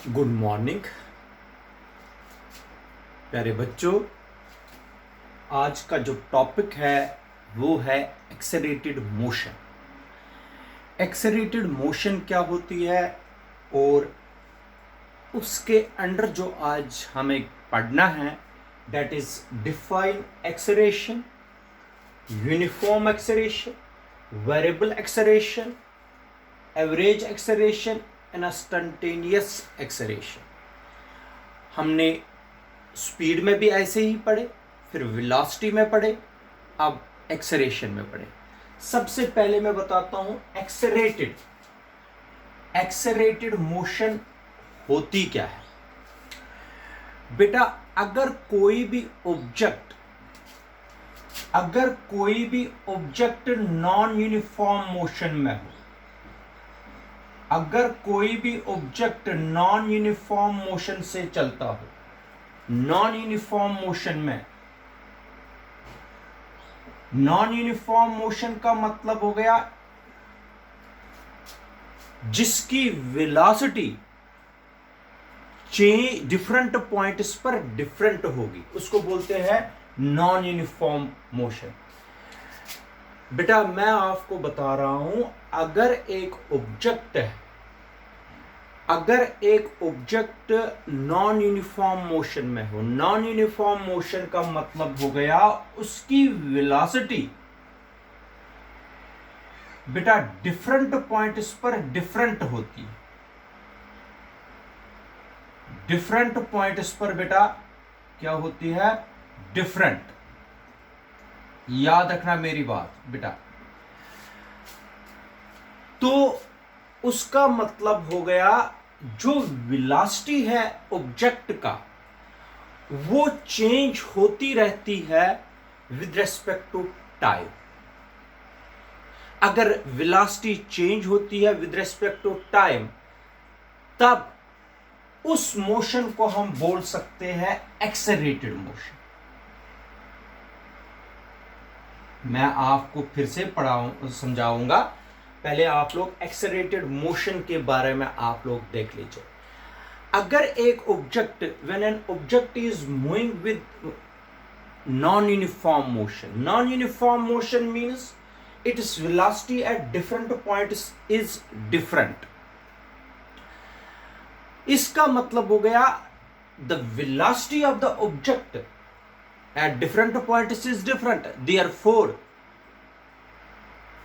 Good morning प्यारे बच्चों। आज का जो टॉपिक है वो है एक्सेलरेटेड मोशन। एक्सेलरेटेड मोशन क्या होती है और उसके अंडर जो आज हमें पढ़ना है that is define acceleration, uniform acceleration, variable acceleration, average acceleration and instantaneous acceleration. हमने स्पीड में भी ऐसे ही पढ़े, फिर वेलोसिटी में पढ़े, अब एक्सेलरेशन में पढ़े। सबसे पहले मैं बताता हूं एक्सेलरेटेड मोशन होती क्या है। बेटा अगर कोई भी ऑब्जेक्ट नॉन यूनिफॉर्म मोशन में हो, अगर कोई भी ऑब्जेक्ट नॉन यूनिफॉर्म मोशन से चलता हो, नॉन यूनिफॉर्म मोशन का मतलब हो गया जिसकी वेलोसिटी डिफरेंट पॉइंट्स पर डिफरेंट होगी, उसको बोलते हैं नॉन यूनिफॉर्म मोशन। बेटा मैं आपको बता रहा हूं, अगर एक ऑब्जेक्ट नॉन यूनिफॉर्म मोशन में हो, नॉन यूनिफॉर्म मोशन का मतलब हो गया उसकी वेलोसिटी बेटा डिफरेंट पॉइंट्स पर डिफरेंट होती है। डिफरेंट पॉइंट्स पर बेटा क्या होती है? डिफरेंट। याद रखना मेरी बात बेटा। तो उसका मतलब हो गया जो वेलोसिटी है ऑब्जेक्ट का वो चेंज होती रहती है विद रिस्पेक्ट टू टाइम। अगर वेलोसिटी चेंज होती है विद रिस्पेक्ट टू टाइम, तब उस मोशन को हम बोल सकते हैं एक्सेलरेटेड मोशन। मैं आपको फिर से समझाऊंगा, पहले आप लोग एक्सेलरेटेड मोशन के बारे में आप लोग देख लीजिए। अगर एक object, when an object is moving with non uniform motion means its velocity at different points is different। इसका मतलब हो गया the velocity of the object at different points is different, therefore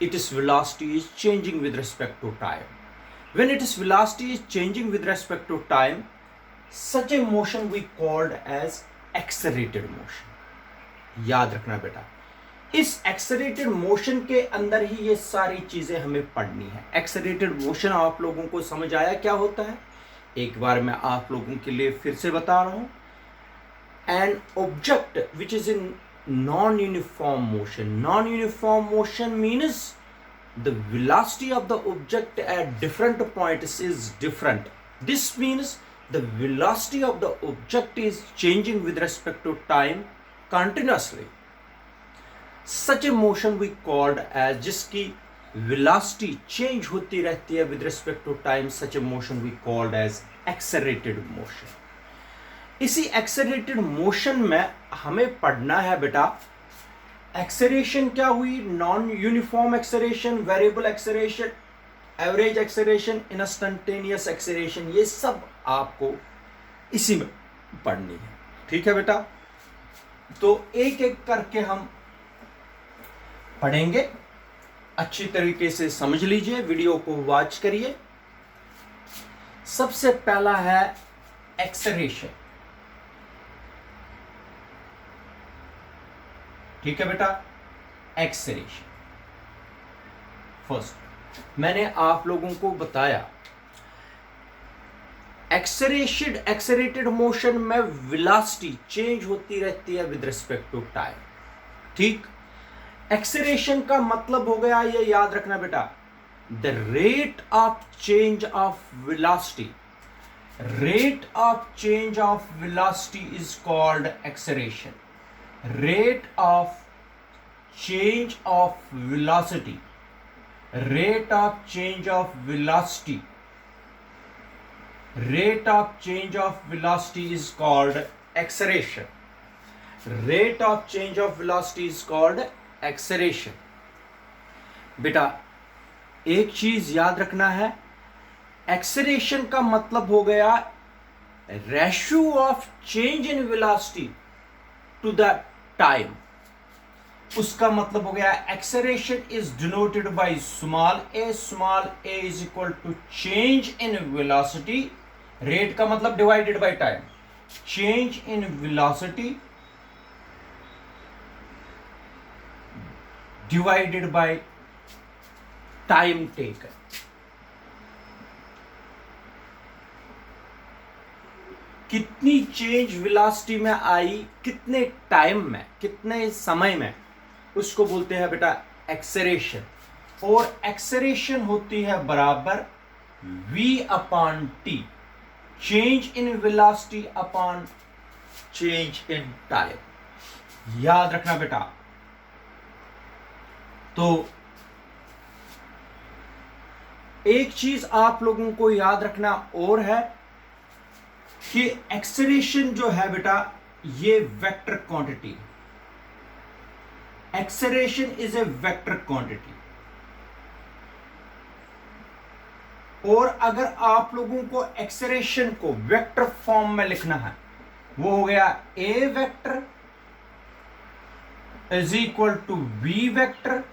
its velocity is changing with respect to time। when its velocity is changing with respect to time, such a motion we called as accelerated motion। याद रखना बेटा, इस accelerated motion के अंदर ही ये सारी चीजें हमें पढ़नी है। एक्सेलरेटेड मोशन आप लोगों को समझ आया क्या होता है? एक बार मैं आप लोगों के लिए फिर से बता रहा हूं। An object which is in non uniform motion means the velocity of the object at different points is different. This means the velocity of the object is changing with respect to time continuously. Such a motion we called as, जिसकी velocity change होती रहती है with respect to time, such a motion we called as accelerated motion. इसी accelerated motion में हमें पढ़ना है बेटा एक्सेलरेशन क्या हुई, non uniform acceleration, variable acceleration, average acceleration, instantaneous acceleration, ये सब आपको इसी में पढ़नी है। ठीक है बेटा, तो एक एक करके हम पढ़ेंगे। अच्छी तरीके से समझ लीजिए, वीडियो को वॉच करिए। सबसे पहला है एक्सेलरेशन। ठीक है बेटा, एक्सेलरेशन फर्स्ट मैंने आप लोगों को बताया एक्सेलरेटेड मोशन में वेलोसिटी चेंज होती रहती है विद रिस्पेक्ट टू टाइम। ठीक, एक्सेलरेशन का मतलब हो गया, ये याद रखना बेटा, the rate of change of velocity. Rate of change of velocity is called acceleration. Rate of change of velocity, rate of change of velocity rate of change of velocity is called acceleration. Rate of change of velocity is called acceleration. बेटा एक चीज याद रखना है, acceleration का मतलब हो गया ratio of change in velocity to the time. उसका मतलब हो गया acceleration is denoted by small A is equal to change in velocity. Rate का मतलब divided by time. Change in velocity divided by time taken. कितनी change velocity में आई, कितने टाइम में, कितने समय में, उसको बोलते हैं बेटा एक्सेलरेशन. और एक्सेलरेशन होती है बराबर v upon T. Change in velocity upon change in time. याद रखना बेटा. तो एक चीज आप लोगों को याद रखना और है कि एक्सेलरेशन जो है बेटा ये वेक्टर क्वांटिटी है. Acceleration is a vector quantity. और अगर आप लोगों को एक्सेलरेशन को वेक्टर फॉर्म में लिखना है, वो हो गया a vector is equal to v vector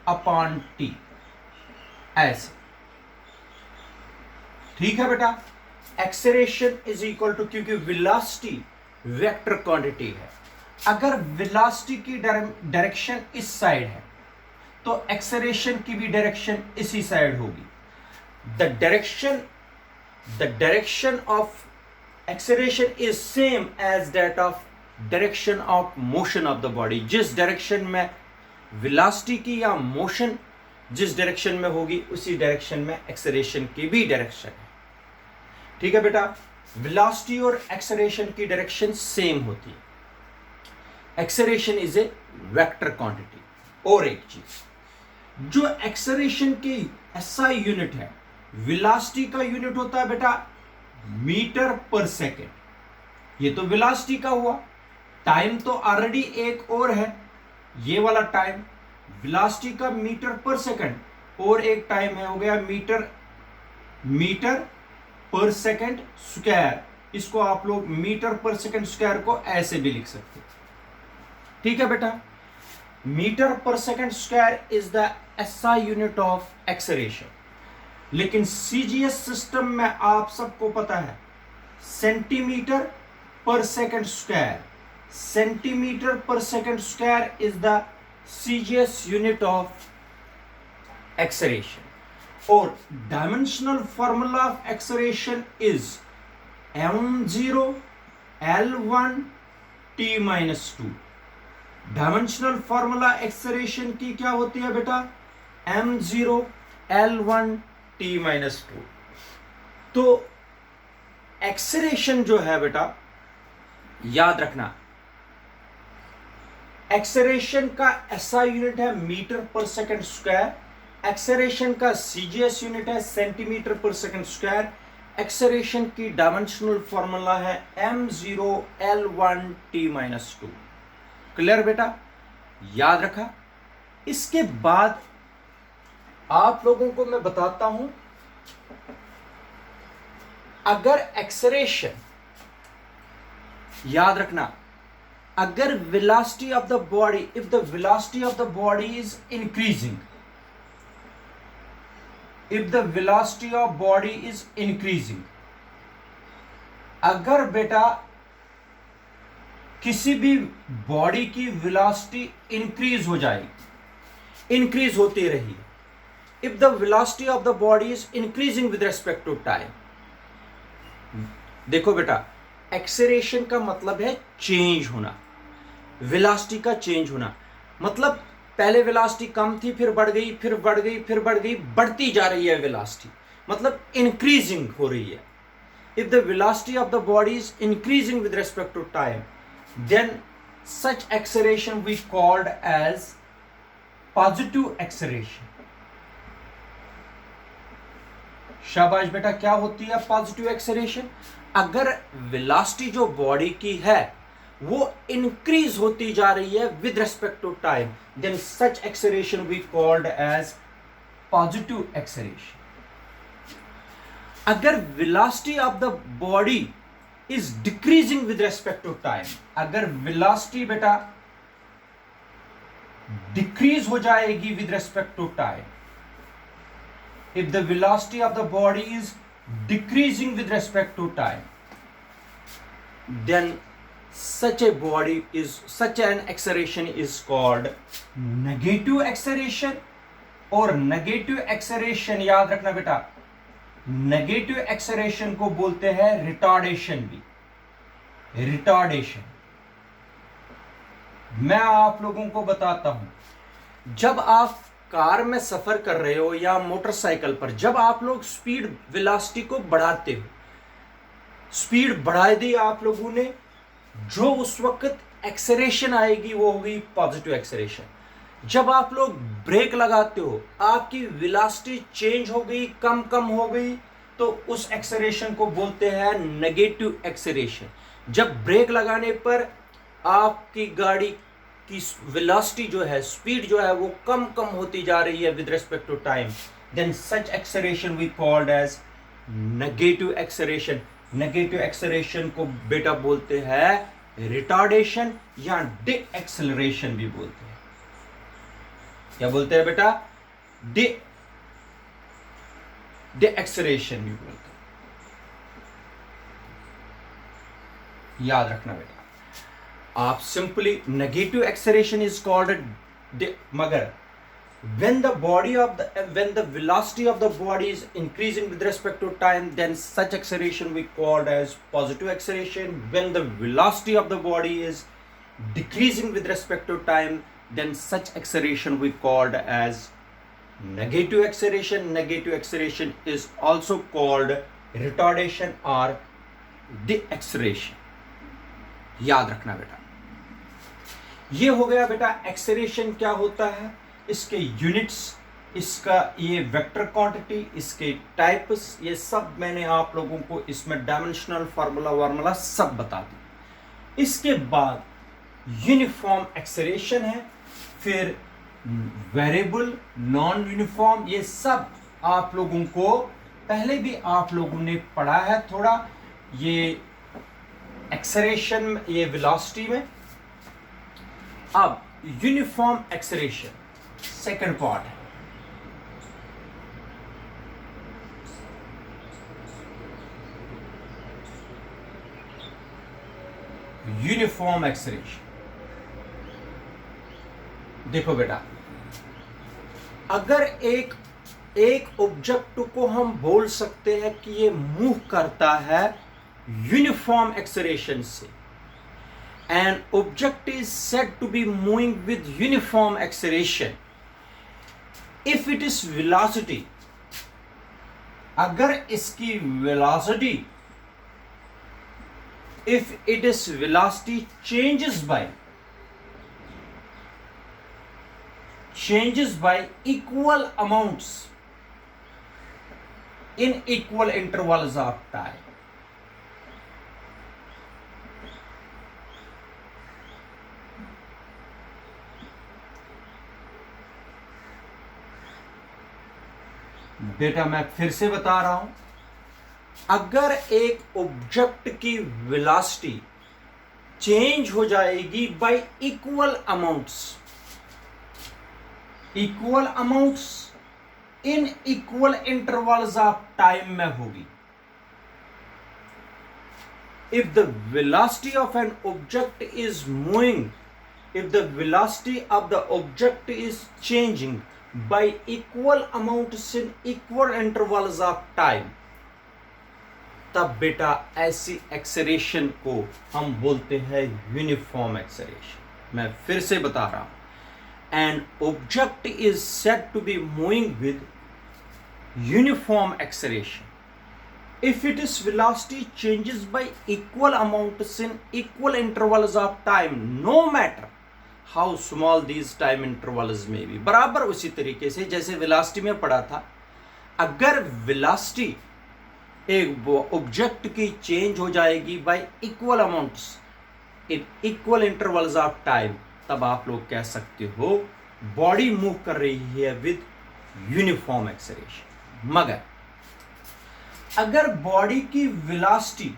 upon t. ऐसे. ठीक है बेटा. एक्सेलरेशन इज इक्वल टू, क्योंकि वेलोसिटी वेक्टर क्वांटिटी है, अगर वेलोसिटी की डायरेक्शन इस साइड है तो एक्सेलरेशन की भी डायरेक्शन इसी साइड होगी. The direction of acceleration is same as that of direction of motion of the body. जिस डायरेक्शन में वेलोसिटी की या मोशन जिस डायरेक्शन में होगी उसी डायरेक्शन में एक्सेलरेशन की भी डायरेक्शन है. ठीक है बेटा. वेलोसिटी और एक्सेलरेशन की डायरेक्शन सेम होती है. Acceleration is a vector quantity. और एक चीज, जो एक्सेलरेशन की एसआई यूनिट है, वेलोसिटी का यूनिट होता है बेटा मीटर पर सेकेंड. ये तो वेलोसिटी का हुआ. टाइम तो ऑलरेडी एक और है, ये वाला टाइम. वेलोसिटी का मीटर पर सेकेंड और एक टाइम है, हो गया मीटर पर सेकेंड स्क्वायर. इसको आप लोग मीटर पर सेकेंड स्क्वायर को ऐसे भी लिख सकते हैं. ठीक है बेटा. मीटर पर second square is the SI unit of acceleration. लेकिन सीजीएस सिस्टम में आप सबको पता है सेंटीमीटर पर सेकेंड स्क्वायर. सेंटीमीटर पर second square is the CGS unit of acceleration. और dimensional formula of acceleration is m0 l1 t-2. Dimensional formula acceleration की क्या होती है बेटा? m0 l1 t-2. तो एक्सेलरेशन जो है बेटा, याद रखना, एक्सेलरेशन का एसआई यूनिट है मीटर पर सेकंड स्क्वायर. एक्सेलरेशन का सीजीएस यूनिट है सेंटीमीटर पर सेकंड स्क्वायर. एक्सेलरेशन की डायमेंशनल फॉर्मूला है m0 l1 t-2. क्लियर बेटा? याद रखा. इसके बाद आप लोगों को मैं बताता हूं, अगर एक्सेलरेशन, याद रखना, अगर velocity of the body, if the velocity of the body is increasing, if the velocity of body is increasing, अगर बेटा किसी भी बॉडी की वेलोसिटी इंक्रीज हो जाएगी, इंक्रीज होती रही, if the velocity of the body is increasing with respect to time. देखो बेटा, एक्सेलरेशन का मतलब है चेंज होना, वेलोसिटी का चेंज होना. मतलब पहले वेलोसिटी कम थी, फिर बढ़ गई, फिर बढ़ गई, फिर बढ़ गई, बढ़ती जा रही है वेलोसिटी, मतलब इंक्रीजिंग हो रही है. If the velocity of the body is increasing with respect to time, then such acceleration we called as positive acceleration. शाबाश बेटा, क्या होती है पॉजिटिव एक्सेलरेशन? अगर वेलोसिटी जो बॉडी की है वो इंक्रीज होती जा रही है with respect to time, then such acceleration we called as positive acceleration. अगर velocity of the body is decreasing with respect to time, अगर वेलोसिटी बेटा डिक्रीज हो जाएगी with respect to time, if the velocity of the body is decreasing with respect to time, then such an acceleration is called negative acceleration। और negative acceleration याद रखना बेटा, negative acceleration को बोलते हैं रिटार्डेशन भी, रिटार्डेशन। मैं आप लोगों को बताता हूं, जब आप कार में सफर कर रहे हो या मोटरसाइकिल पर, जब आप लोग स्पीड वेलोसिटी को बढ़ाते हो, स्पीड बढ़ा दी आप लोगों ने, जो उस वक्त एक्सेलरेशन आएगी वो होगी पॉजिटिव एक्सेलरेशन। जब आप लोग ब्रेक लगाते हो, आपकी वेलोसिटी चेंज हो गई, कम हो गई, तो उस एक्सेलरेशन को बोलते हैं नेगेटिव एक्सेलरेशन। जब ब्रेक लगाने पर आपकी गाड़ी की वेलोसिटी जो है, स्पीड जो है वो कम होती जा रही है with respect to time, then such acceleration we called as negative acceleration. Negative acceleration को बेटा बोलते हैं रिटार्डेशन या डे एक्सेलरेशन भी बोलते हैं। क्या बोलते हैं बेटा? डे एक्सेलरेशन भी बोलते हैं। याद रखना बेटा, आप simply negative acceleration is called, मगर when the velocity of the body is increasing with respect to time, then such acceleration we called as positive acceleration. When the velocity of the body is decreasing with respect to time, then such acceleration we called as negative acceleration. Negative acceleration is also called retardation or de-acceleration। याद रखना बेटा, ये हो गया बेटा acceleration क्या होता है, इसके यूनिट्स, इसका ये वेक्टर क्वांटिटी, इसके टाइप्स, ये सब मैंने आप लोगों को इसमें डायमेंशनल फार्मूला सब बता दी। इसके बाद यूनिफॉर्म एक्सेलरेशन है, फिर वेरिएबल, नॉन यूनिफॉर्म, ये सब आप लोगों को पहले भी आप लोगों ने पढ़ा है थोड़ा, ये एक्सेलरेशन, ये वेलोसिटी में। अब यूनिफॉर्म एक्सेलरेशन सेकंड पार्ट है। यूनिफॉर्म एक्सेलरेशन, देखो बेटा, अगर एक ऑब्जेक्ट को हम बोल सकते हैं कि ये मूव करता है यूनिफॉर्म एक्सेलरेशन से, an object is said to be moving with uniform acceleration if it is velocity, अगर इसकी velocity, if it is velocity changes by equal amounts in equal intervals of time। बेटा मैं फिर से बता रहा हूं, अगर एक ऑब्जेक्ट की वेलोसिटी चेंज हो जाएगी by equal amounts in equal intervals of time में होगी। If the velocity of an object is moving, if the velocity of the object is changing by equal amounts in equal intervals of time, तब बेटा ऐसी acceleration को हम बोलते हैं uniform acceleration. मैं फिर से बता रहा हूं, an object is said to be moving with uniform acceleration if it is velocity changes by equal amounts in equal intervals of time, no matter how small these time intervals में भी। बराबर उसी तरीके से जैसे वेलोसिटी में पढ़ा था, अगर वेलोसिटी एक ऑब्जेक्ट की चेंज हो जाएगी by equal amounts in equal intervals of time, तब आप लोग कह सकते हो बॉडी मूव कर रही है विद यूनिफॉर्म एक्सेलरेशन। मगर अगर बॉडी की वेलोसिटी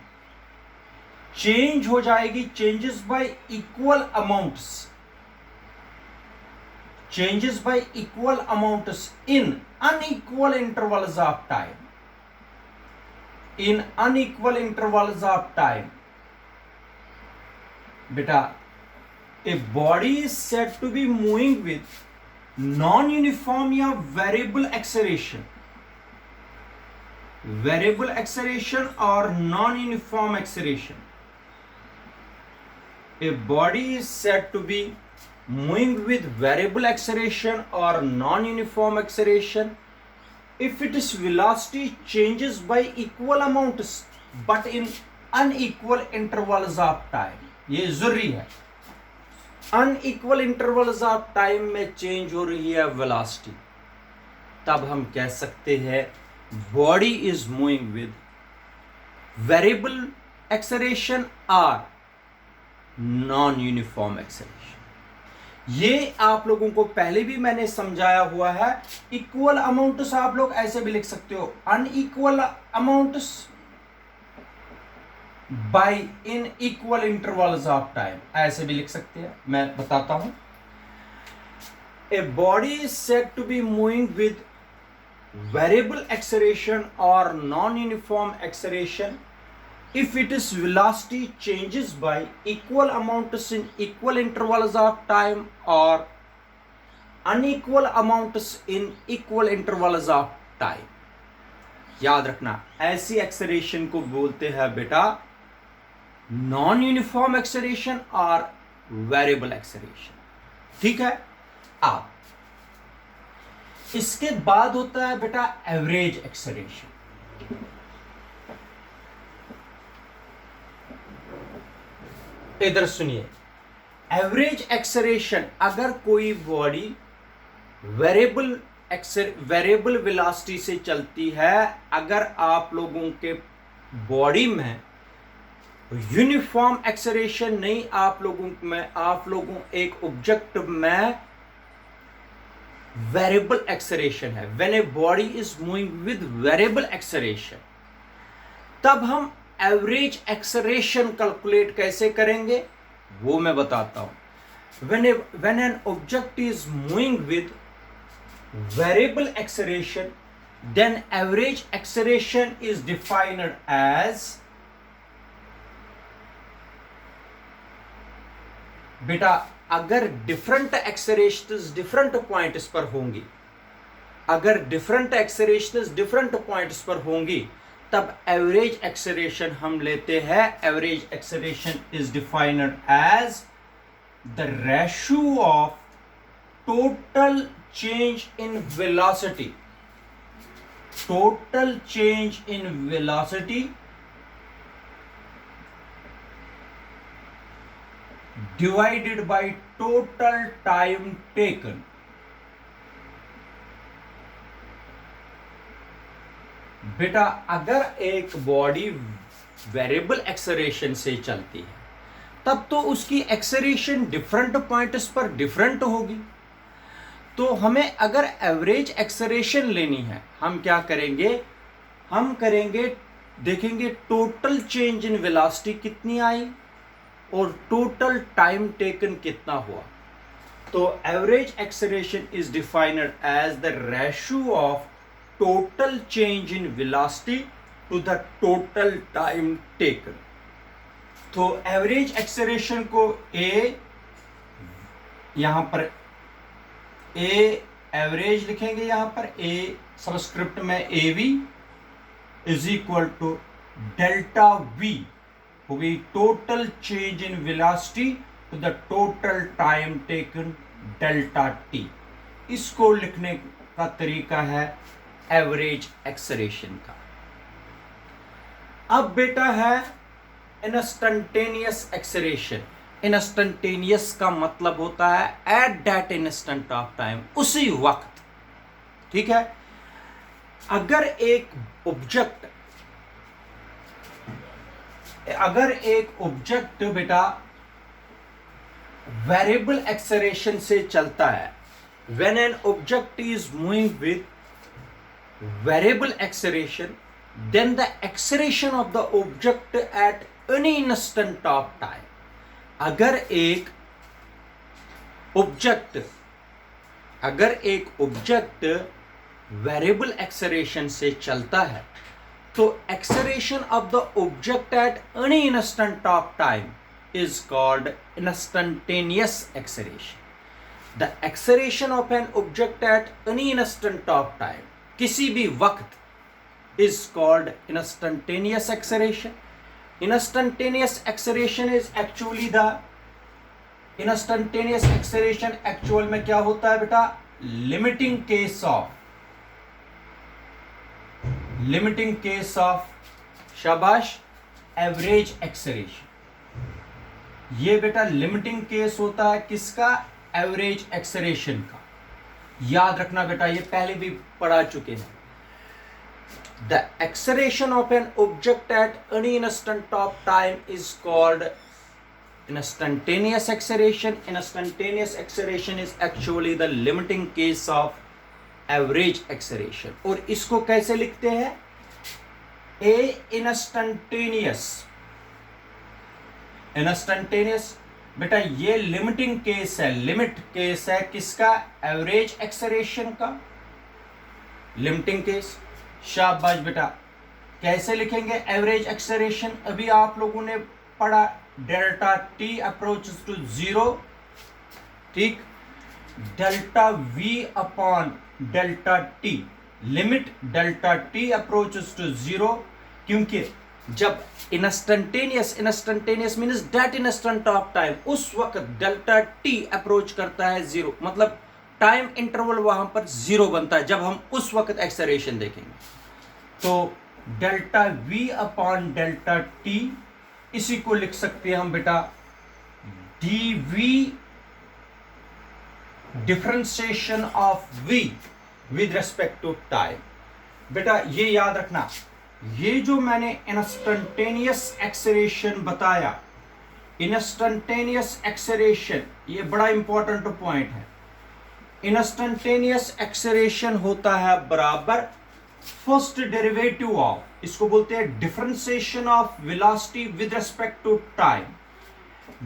चेंज हो जाएगी, changes by equal amounts, changes by equal amounts in unequal intervals of time, in unequal intervals of time, beta, a body is said to be moving with non-uniform या variable acceleration, variable acceleration or non-uniform acceleration. A body is said to be moving with variable acceleration or non-uniform acceleration if its velocity changes by equal amounts but in unequal intervals of time. ये जरूरी है, unequal intervals of time में change हो रही है velocity, तब हम कह सकते हैं body is moving with variable acceleration or non-uniform acceleration. ये आप लोगों को पहले भी मैंने समझाया हुआ है। इक्वल अमाउंट्स आप लोग ऐसे भी लिख सकते हो, unequal amounts by in equal intervals of time, ऐसे भी लिख सकते हैं। मैं बताता हूं, a body is said to be moving with variable acceleration और non uniform acceleration if its velocity changes by equal amounts in equal intervals of time or unequal amounts in equal intervals of time. याद रखना, ऐसी acceleration को बोलते हैं बेटा non uniform acceleration और variable acceleration. ठीक है। अब इसके बाद होता है बेटा एवरेज एक्सेलरेशन। इधर सुनिए, एवरेज एक्सेलरेशन, अगर कोई बॉडी वेरिएबल वेलोसिटी से चलती है, अगर आप लोगों के बॉडी में यूनिफॉर्म एक्सेलरेशन नहीं, आप लोगों एक ऑब्जेक्ट में वेरिएबल एक्सेलरेशन है, when A body is moving with variable acceleration, तब हम एवरेज एक्सेलरेशन कैलकुलेट कैसे करेंगे वो मैं बताता हूं। when an object is moving with variable acceleration, then average acceleration is defined as, बेटा अगर डिफरेंट एक्सेलरेशंस डिफरेंट पॉइंट्स पर होंगी, अगर डिफरेंट एक्सेलरेशंस डिफरेंट पॉइंट्स पर होंगी, तब एवरेज एक्सेलरेशन हम लेते हैं। Average acceleration is defined as the ratio of total change in velocity, total change in velocity divided by total time taken. बेटा अगर एक बॉडी वेरिएबल एक्सेलरेशन से चलती है, तब तो उसकी एक्सेलरेशन डिफरेंट पॉइंट्स पर डिफरेंट होगी। तो हमें अगर एवरेज एक्सेलरेशन लेनी है, हम क्या करेंगे, हम करेंगे, देखेंगे टोटल चेंज इन वेलोसिटी कितनी आई और टोटल टाइम टेकन कितना हुआ। तो average acceleration is defined as the ratio of total change in velocity to the total time taken। तो एवरेज एक्सेलरेशन को ए, यहां पर ए एवरेज लिखेंगे, यहां पर ए सबस्क्रिप्ट में a v is equal to delta v, होगी total change in velocity to the total time taken delta t. इसको लिखने का तरीका है एवरेज एक्सेलरेशन का। अब बेटा है इंस्टैन्टेनियस एक्सेलरेशन। इंस्टैन्टेनियस का मतलब होता है at that instant of time, उसी वक्त। ठीक है। अगर एक ऑब्जेक्ट बेटा वेरिएबल एक्सेलरेशन से चलता है, when an object is moving with variable acceleration, then the acceleration of the object at any instant of time. अगर एक ऑब्जेक्ट वेरिएबल एक्सेलरेशन से चलता है तो acceleration of the object at any instant of time is called instantaneous acceleration. The acceleration of an object at any instant of time, किसी भी वक्त, is called instantaneous acceleration. Instantaneous acceleration actual में क्या होता है बेटा? limiting case of शाबाश average acceleration. ये बेटा लिमिटिंग केस होता है किसका? एवरेज एक्सेलरेशन का. याद रखना बेटा, ये पहले भी पढ़ा चुके हैं. The acceleration of an object at any instant of time is called instantaneous acceleration. Instantaneous acceleration is actually the limiting case of average acceleration. और इसको कैसे लिखते हैं? instantaneous बेटा ये लिमिटिंग केस है, लिमिट केस है किसका? एवरेज एक्सेलरेशन का. Limiting case. शाबाश बेटा. कैसे लिखेंगे एवरेज एक्सेलरेशन? अभी आप लोगों ने पढ़ा, delta t approaches to zero, ठीक, delta we upon delta t, limit delta t approaches to zero. क्योंकि जब instantaneous means that instant of time, उस वक्त डेल्टा टी अप्रोच करता है जीरो, मतलब टाइम इंटरवल वहां पर जीरो बनता है जब हम उस वक्त एक्सेलरेशन देखेंगे. तो delta we upon delta T, इसी को लिख सकते हैं हम बेटा D V differentiation of V with respect to time. बेटा ये याद रखना, ये जो मैंने इंस्टेंटेनियस एक्सेलरेशन बताया, इंस्टेंटेनियस एक्सेलरेशन, ये बड़ा इंपॉर्टेंट पॉइंट है. इंस्टेंटेनियस एक्सेलरेशन होता है बराबर फर्स्ट डेरिवेटिव ऑफ, इसको बोलते हैं differentiation of velocity with respect to time.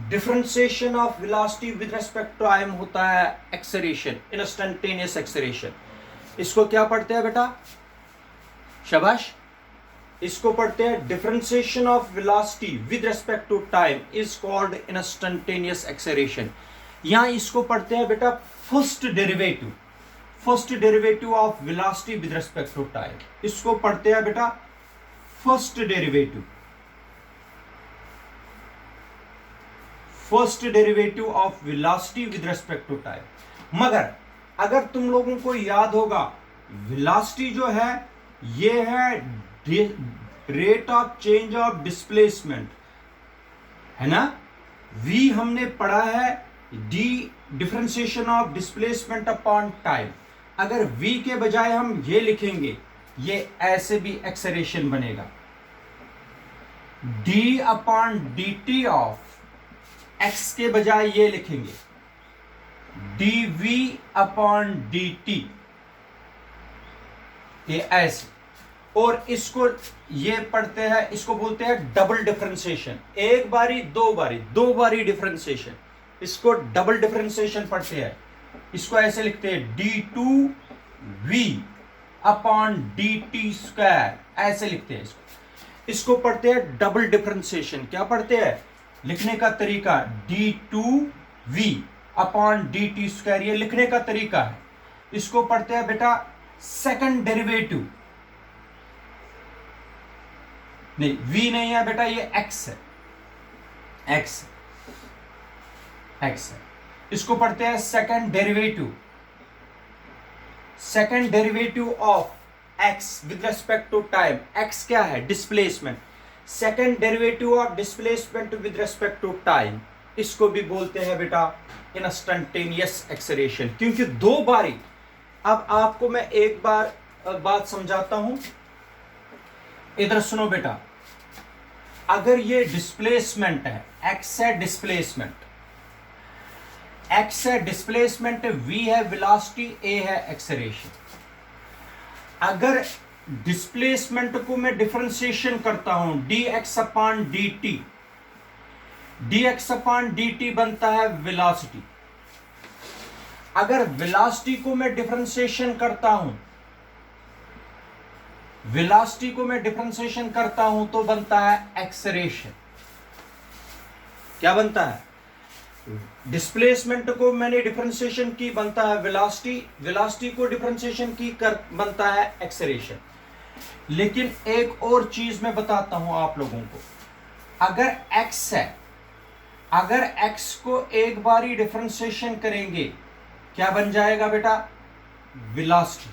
Differentiation of velocity with respect to time होता है एक्सेलरेशन, इंस्टेंटेनियस एक्सेलरेशन. इसको क्या पढ़ते हैं बेटा? शाबाश. इसको पढ़ते हैं differentiation of velocity with respect to time is called instantaneous acceleration. यहां इसको पढ़ते हैं बेटा first derivative of velocity with respect to time. इसको पढ़ते हैं बेटा first derivative of velocity with respect to time. मगर अगर तुम लोगों को याद होगा, वेलोसिटी जो है ये है rate of change of displacement, है ना. v हमने पढ़ा है D differentiation of displacement upon time. अगर v के बजाय हम ये लिखेंगे, ये ऐसे भी एक्सेलरेशन बनेगा, d upon D T of x के बजाय ये लिखेंगे dv अपॉन डी टी, ये ऐसे. और इसको ये पढ़ते हैं, इसको बोलते हैं डबल डिफरेंशिएशन. एक बारी दो बारी डिफरेंशिएशन, इसको डबल डिफरेंशिएशन पढ़ते हैं. इसको ऐसे लिखते हैं d2v अपॉन dt स्क्वायर, ऐसे लिखते हैं इसको पढ़ते हैं डबल डिफरेंशिएशन. क्या पढ़ते हैं? लिखने का तरीका d2v अपॉन dt स्क्वायर, ये लिखने का तरीका है. इसको पढ़ते हैं बेटा सेकंड डेरिवेटिव. नहीं, v नहीं है बेटा, ये x है, x है. इसको पढ़ते हैं second derivative of x with respect to time. x क्या है? Displacement. Second derivative of displacement with respect to time, इसको भी बोलते हैं बेटा इंस्टेंटेनियस एक्सेलरेशन. क्योंकि दो बारी, अब आपको मैं एक बार बात समझाता हूं, इधर सुनो बेटा। अगर ये डिस्प्लेसमेंट है, एक्स है डिस्प्लेसमेंट, एक्स है डिस्प्लेसमेंट, वी है वेलोसिटी, ए है एक्सेलरेशन। अगर डिस्प्लेसमेंट को मैं डिफरेंशिएशन करता हूं D X upon D T, D X upon D T बनता है वेलोसिटी। अगर वेलोसिटी को मैं डिफरेंशिएशन करता हूं, वेलोसिटी को मैं डिफरेंशिएशन करता हूं तो बनता है एक्सेलरेशन। क्या बनता है? डिस्प्लेसमेंट को मैंने डिफरेंशिएशन की, बनता है वेलोसिटी, वेलोसिटी को डिफरेंशिएशन की कर बनता है एक्सेलरेशन। लेकिन एक और चीज मैं बताता हूं आप लोगों को, अगर x है, अगर x को एक बार ही डिफरेंशिएशन करेंगे क्या बन जाएगा बेटा? वेलोसिटी।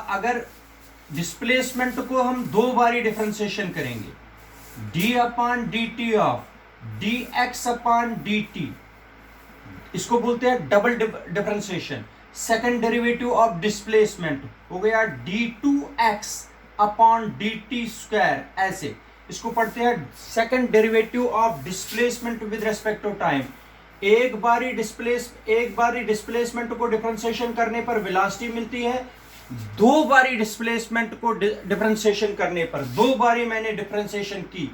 अगर डिस्प्लेसमेंट को हम दो बारी डिफरेंशिएशन करेंगे, D upon D T of D X upon D T, इसको बोलते हैं double differentiation. Second derivative of displacement हो गया D two X upon D T square, ऐसे इसको पढ़ते हैं second derivative of displacement with respect to time. एक बारी डिस्प्लेसमेंट को डिफरेंशिएशन करने पर वेलोसिटी मिलती है, दो बारी डिस्प्लेसमेंट को डिफरेंशिएशन करने पर, दो बारी मैंने डिफरेंशिएशन की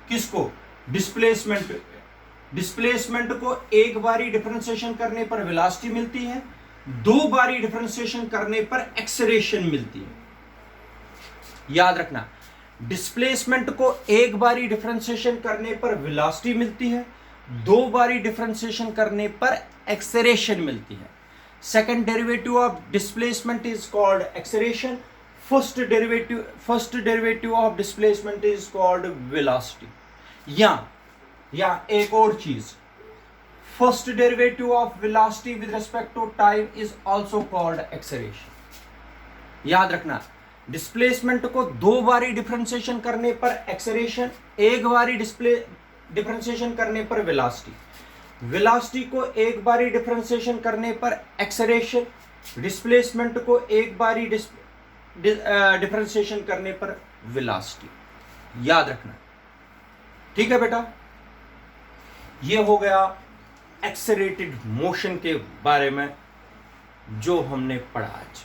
किसको? डिस्प्लेसमेंट को एक बारी डिफरेंशिएशन करने पर वेलोसिटी मिलती है, दो बारी डिफरेंशिएशन करने पर एक्सेलरेशन मिलती है। याद रखना, डिस्प्लेसमेंट को एक बारी डिफरेंशिएशन करने पर वेलोसिटी मिलती है, दो बारी डिफरेंशिएशन करने पर एक्सेलरेशन मिलती है। Second derivative of displacement is called acceleration, first derivative of displacement is called velocity. या एक और चीज, first derivative of velocity with respect to time is also called acceleration. याद रखना, डिस्प्लेसमेंट को दो बारी डिफरेंशिएशन करने पर एक्सेलरेशन, एक बारी डिफरेंशिएशन करने पर वेलोसिटी, वेलोसिटी को एक बारी डिफरेंशिएशन करने पर एक्सेलरेशन, डिस्प्लेसमेंट को एक बारी डिफरेंशिएशन करने पर वेलोसिटी। याद रखना, ठीक है बेटा? ये हो गया एक्सेलरेटेड मोशन के बारे में जो हमने पढ़ा आज।